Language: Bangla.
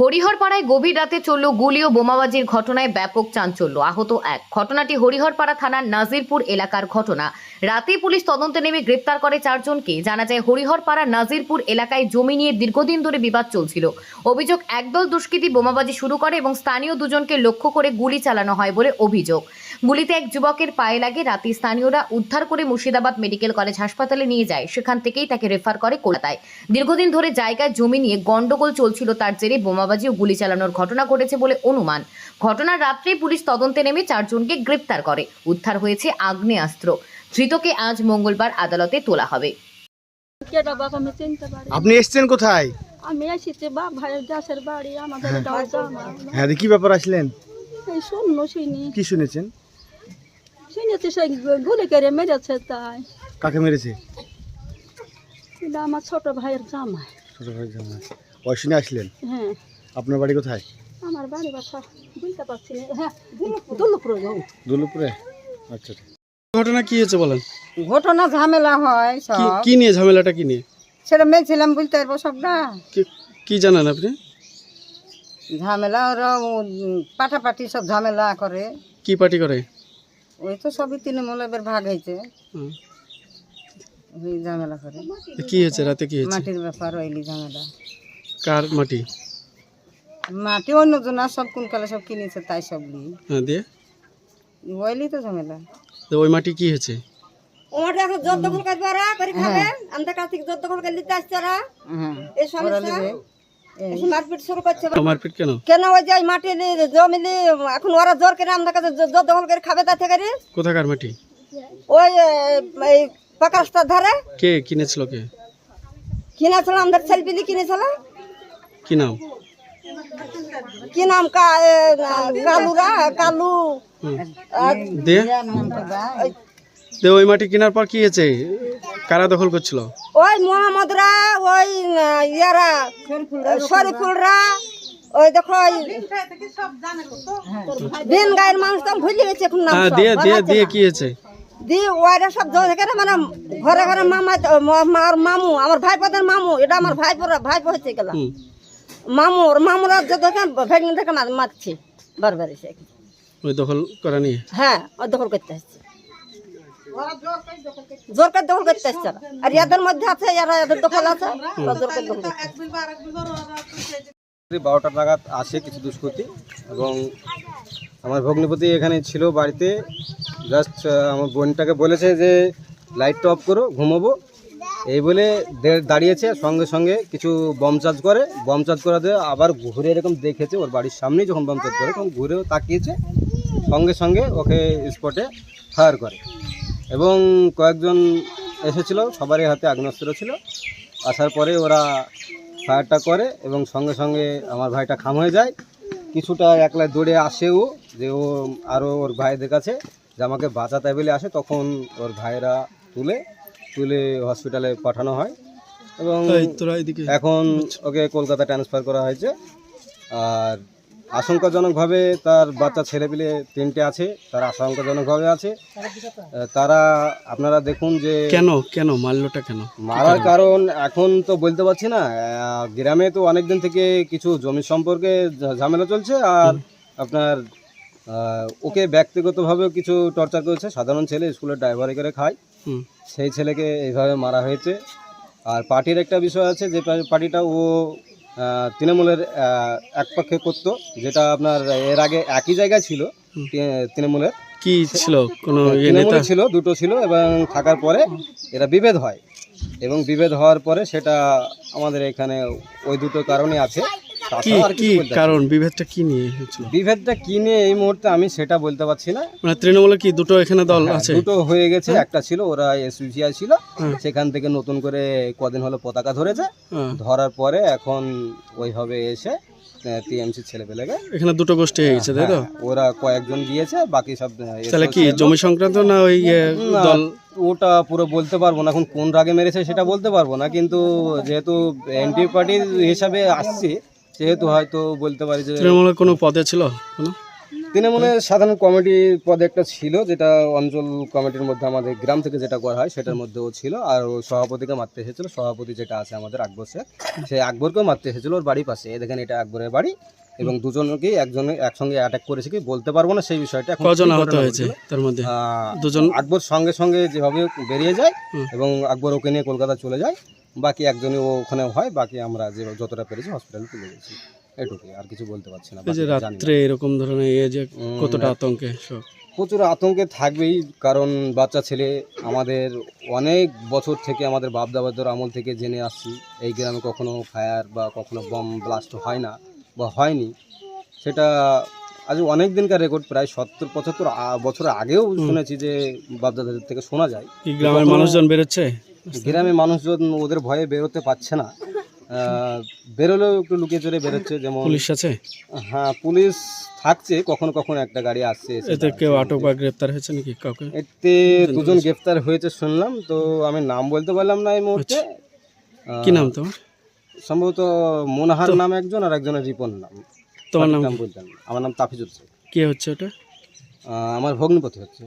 হরিহরপাড়ায় গভীর রাতে চলল গুলি ও বোমাবাজির ঘটনায় ব্যাপক চাঞ্চল্য, আহত এক। ঘটনাটি হরিহরপাড়া থানার নাজিরপুর এলাকার ঘটনা। রাতে পুলিশ তদন্তে নেমে গ্রেপ্তার করে 4 জনকে। জানা যায় হরিহরপাড়া নাজিরপুর এলাকায় জমি নিয়ে দীর্ঘদিন ধরে বিবাদ চলছিল। অভিযোগ, একদল দুষ্কৃতী বোমাবাজি শুরু করে এবং স্থানীয় দুজনকে লক্ষ্য করে গুলি চালানো হয় বলে অভিযোগ। গুলিতে এক যুবকের পায়ে লাগে। রাতে স্থানীয়রা উদ্ধার করে মুর্শিদাবাদ মেডিকেল কলেজ হাসপাতালে নিয়ে যায়। সেখান থেকেই তাকে রেফার করে কলকাতায়। দীর্ঘদিন ধরে জায়গায় জমি নিয়ে গন্ডগোল চলছিল, তার জেরে বোমাবাজি ও গুলি চালানোর ঘটনা ঘটেছে বলে অনুমান। ঘটনার রাত্রেই পুলিশ তদন্তে নেমে 4 জনকে গ্রেপ্তার করে। উদ্ধার হয়েছে আগ্নেয়াস্ত্র। ধৃতকে আজ মঙ্গলবার আদালতে তোলা হবে। আপনি এসেছেন কোথায়? আমি এসেছি বাপ ভাইয়ের গাছের বাড়ি, আমাদের এটাও জানা। হ্যাঁ, কি ব্যাপার আসলেন? এই শুনি কি শুনেছেন? শুনেছি সেই গুলি করে মেরেছে। তাই কাকে মেরেছে? এটা আমার ছোট ভাইয়ের জামাই। ছোট ভাই জামাই। ওই শুনে আসলেন? হ্যাঁ। আপনার বাড়ি কোথায়? আমার বাড়ি বাসা বুঝতে পারছি না। হ্যাঁ, দুলুপুরে যাও। দুলুপুরে? আচ্ছা। ঘটনা কি হয়েছে বলেন? ঘটনা ঝামেলা হয় সব। কি নিয়ে ঝামেলাটা কি নিয়ে? সেটা মেয়েছিলাম বলতে পারবো সবটা। কি জানেন আপনি? ঝামেলা ওরা পাঠাপাঠি সব ঝামেলা করে। কি পার্টি করে? ওই তো সবই তৃণমূল এবার ভাগ হয়েছে, হুম। ওই ঝামেলা করে। কি হয়েছে রাতে? কি হয়েছে? মাটির ব্যাপার ওইলি ঝামেলা। কার মাটি? মাটি অন্যজন সব কোন কালে সব কিনেছে তাই সব নিয়ে হ্যাঁ, দিয়ে ওইলি তো ঝামেলা। তো ওই মাটি কি হয়েছে? ওমাটা এখন জোর দখল করবে ওরা করে খাবে, আমাদের কাছ থেকে জোর দখল করে নিতে আসছে ওরা। হ্যাঁ, এই সমস্যা এসে মারপিট শুরু করছে। মারপিট কেন? কেন ওই যে মাটি জমি এখন ওরা জোর করে আমাদের কাছে জোর দখল করে খাবে তা থেকে। কোথাকার মাটি? ওই এই পাকা রাস্তার ধারে। কে কিনেছিল? কে কিনেছিল? আমাদের ছেলপিলি কিনেছিল। কি নাম? কি নাম? কালুরা, কালু। দিয়ে ওই মাটি কেনার পর কি হয়েছে? কারা দখল করছিল? ওই মোহাম্মদরা, ওই ইয়ারা শরীফুলরা, ওই দেখো দিন গায়ের মানুষ তো ভুলে গেছে এখন নাম। হ্যাঁ, দিয়ে কি হয়েছে? দিয়ে ওরা সব ধরে মানে ঘরে ঘরে মামা আমার মামু, আমার ভাইপোদের মামু, এটা আমার ভাইপো হচ্ছে গেলাম। মামুরা দেখেন ভেঙে দেখে মারছে বারবার এসে। ওই দখল করা নিয়ে? হ্যাঁ, ওই দখল করতে আসছে, জোর করে দখল করতে আসছে। আর এদের মধ্যে আছে, এদের দখল আছে, জোর করে দখল করতে আসছে। 12টা নাগাদ আসে কিছু দুষ্কৃতী এবং আমার ভগ্নিপতি এখানে ছিল বাড়িতে। জাস্ট আমার বোনটাকে বলেছে যে লাইটটা অফ করো, ঘুমোবো, এই বলে দাঁড়িয়েছে। সঙ্গে সঙ্গে কিছু বম চার্জ করে, বম চার্জ করা দিয়ে আবার ঘুরে এরকম দেখেছে ওর বাড়ির সামনেই যখন বম চার্জ করে তখন ঘুরেও তাকিয়েছে। সঙ্গে সঙ্গে ওকে স্পটে ফায়ার করে এবং কয়েকজন এসেছিল, সবারই হাতে আগ্নেয়াস্ত্র ছিল। আসার পরে ওরা ফায়ারটা করে এবং সঙ্গে সঙ্গে আমার ভাইটা খাম হয়ে যায়। কিছুটা একলা দৌড়ে আসেও যে ও আরও ওর ভাইদের কাছে যে আমাকে বাঁচাতে বলে আসে। তখন ওর ভাইরা তুলে হসপিটালে পাঠানো হয় এবং এখন ওকে কলকাতা ট্রান্সফার করা হয়েছে। আর আশঙ্কাজনকভাবে তার বাচ্চা ছেলেপিলে 3টে আছে, তারা আশঙ্কাজনকভাবে আছে। তারা আপনারা দেখুন যে কেন মারলোটা কেন? মারার কারণ এখন তো বলতে পারছি না। গ্রামে তো অনেকদিন থেকে কিছু জমি সম্পর্কে ঝামেলা চলছে। আর আপনার ওকে ব্যক্তিগতভাবেও কিছু টর্চার করেছে। সাধারণ ছেলে, স্কুলের ড্রাইভারি করে খায়, সেই ছেলেকে এইভাবে মারা হয়েছে। আর পার্টির একটা বিষয় আছে, যে পার্টিটা ও তৃণমূলের এক পক্ষে করতো, যেটা আপনার এর আগে একই জায়গায় ছিল। তৃণমূলের কি ছিল? কোনো তৃণমূল ছিল, দুটো ছিল এবং থাকার পরে এরা বিভেদ হয় এবং বিভেদ হওয়ার পরে সেটা আমাদের এখানে ওই দুটো কারণে আছে। কি কারণ? বিভেদটা কি নিয়ে হয়েছিল? বিভেদটা কি নিয়ে এই মুহূর্তে আমি সেটা বলতে পারছি না। মানে তৃণমূলে কি দুটো এখানে দল আছে? দুটো হয়ে গেছে। একটা ছিল ওরা এসইউসিআই ছিল, সেখান থেকে নতুন করে কদিন হলো পতাকা ধরেছে। ধরার পরে এখন ওইভাবে এসে টিএমসি ছেলেপেলেকে এখানে দুটো গোষ্ঠী হয়ে গেছে, তাই তো? ওরা কয়েকজন গিয়েছে, বাকি সব। তাহলে কি জমি সংক্রান্ত না ওই দল? ওটা পুরো বলতে পারবো না, এখন কোন রাগে মেরেছে সেটা বলতে পারবো না। কিন্তু যেহেতু এনটি পার্টির হিসাবে আসছি সেহেতু হয়তো বলতে পারি যে তৃণমূলের কোনো পদে ছিল? তৃণমূলের সাধারণ কমিটি পদে একটা ছিল, যেটা অঞ্চল কমিটির মধ্যে আমাদের গ্রাম থেকে যেটা করা হয় সেটার মধ্যেও ছিল। আর ওই সভাপতিকে মারতে এসেছিল, সভাপতি যেটা আছে আমাদের আকবর শেখ, সেই আকবরকেও মারতে এসেছিল ওর বাড়ির পাশে। দেখেন এটা আকবরের বাড়ি, এবং দুজনকেই একজনে একসঙ্গে অ্যাটাক করেছে কি বলতে পারবো না সেই বিষয়টা। এখন কজন কি আহত ঘটনা হয়েছে ঘটেছিল? তার মধ্যে? দুজন। আকবর সঙ্গে সঙ্গে যেভাবে বেরিয়ে যায় হুম। এবং আকবর ওকে নিয়ে কলকাতা চলে যায়, বাকি একজনই ওখানে হয়, বাকি আমরা যে যতটা পেরেছি হসপিটালে তুলে গেছি, এটুকুই, আর কিছু বলতে পারছি না। এই যে বাকিটা জানি না। রাত্রে এরকম ধরনের যে কতটা আতঙ্কে সব? প্রচুর আতঙ্কে থাকবেই, কারণ বাচ্চা ছেলে। আমাদের অনেক বছর থেকে, আমাদের বাপ দাদাদের আমল থেকে জেনে আসছি এই গ্রামে কখনো ফায়ার বা কখনো বম ব্লাস্ট হয় না বা হয়নি। সেটা আজ অনেক দিনকার রেকর্ড, প্রায় 70-75 বছর আগেও শুনেছি যে বাপ দাদাদের থেকে শোনা যায়। কি গ্রামের মানুষজন বেরোচ্ছে? গ্রামে মানুষজন ওদের ভয়ে বেরোতে পারছে না, বেরোলেও একটু লুকিয়ে চড়ে বেরোচ্ছে। যেমন পুলিশ আছে? হ্যাঁ, পুলিশ থাকছে, কখনো কখনো একটা গাড়ি আসছে। এতে কেউ আটক বা গ্রেপ্তার হয়েছে নাকি কাউকে? এতে দুজন গ্রেফতার হয়েছে শুনলাম, তো আমি নাম বলতে পারলাম না এই মুহূর্তে। কি নাম তোমার? সম্ভবত মোনাহার নাম একজন, আর একজনের রিপন নাম। তোমার নাম? নাম বলতেন, আমার নাম তাফিজুল শেখ। কে হচ্ছে ওটা? আমার ভগ্নিপতি হচ্ছে।